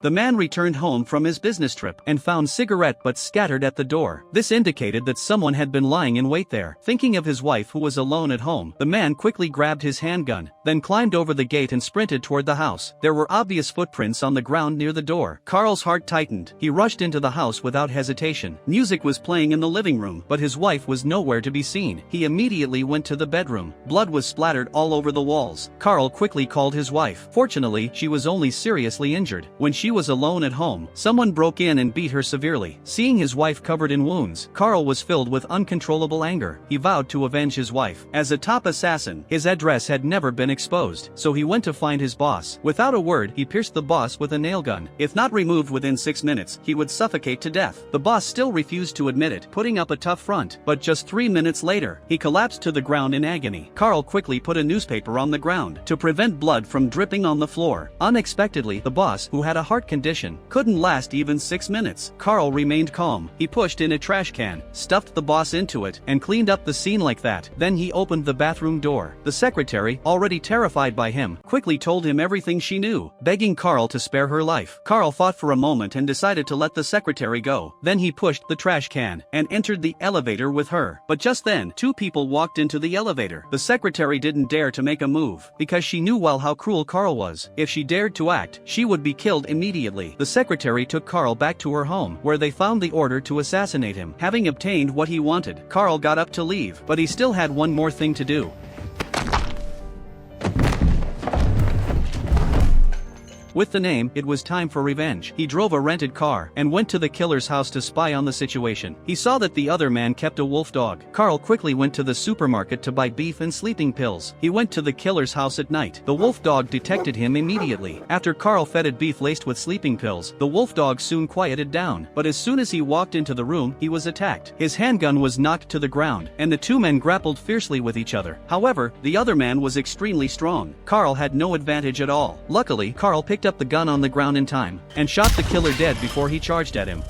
The man returned home from his business trip and found cigarette butts scattered at the door. This indicated that someone had been lying in wait there. Thinking of his wife who was alone at home, the man quickly grabbed his handgun, then climbed over the gate and sprinted toward the house. There were obvious footprints on the ground near the door. Carl's heart tightened. He rushed into the house without hesitation. Music was playing in the living room, but his wife was nowhere to be seen. He immediately went to the bedroom. Blood was splattered all over the walls. Carl quickly called his wife. Fortunately, she was only seriously injured. When she was alone at home, someone broke in and beat her severely. Seeing his wife covered in wounds, Carl was filled with uncontrollable anger. He vowed to avenge his wife. As a top assassin, his address had never been exposed, so he went to find his boss. Without a word, he pierced the boss with a nail gun. If not removed within 6 minutes, he would suffocate to death. The boss still refused to admit it, putting up a tough front, but just 3 minutes later, he collapsed to the ground in agony. Carl quickly put a newspaper on the ground to prevent blood from dripping on the floor. Unexpectedly, the boss, who had a heart condition, couldn't last even 6 minutes. Carl remained calm. He pushed in a trash can, stuffed the boss into it, and cleaned up the scene like that. Then he opened the bathroom door. The secretary, already terrified by him, quickly told him everything she knew, begging Carl to spare her life. Carl thought for a moment and decided to let the secretary go. Then he pushed the trash can and entered the elevator with her. But just then, 2 people walked into the elevator. The secretary didn't dare to make a move, because she knew well how cruel Carl was. If she dared to act, she would be killed immediately. The secretary took Carl back to her home, where they found the order to assassinate him. Having obtained what he wanted, Carl got up to leave, but he still had one more thing to do. With the name, it was time for revenge. He drove a rented car and went to the killer's house to spy on the situation. He saw that the other man kept a wolf dog. Carl quickly went to the supermarket to buy beef and sleeping pills. He went to the killer's house at night. The wolf dog detected him immediately. After Carl fed it beef laced with sleeping pills, the wolf dog soon quieted down. But as soon as he walked into the room, he was attacked. His handgun was knocked to the ground, and the 2 men grappled fiercely with each other. However, the other man was extremely strong. Carl had no advantage at all. Luckily, Carl picked up the gun on the ground in time and shot the killer dead before he charged at him.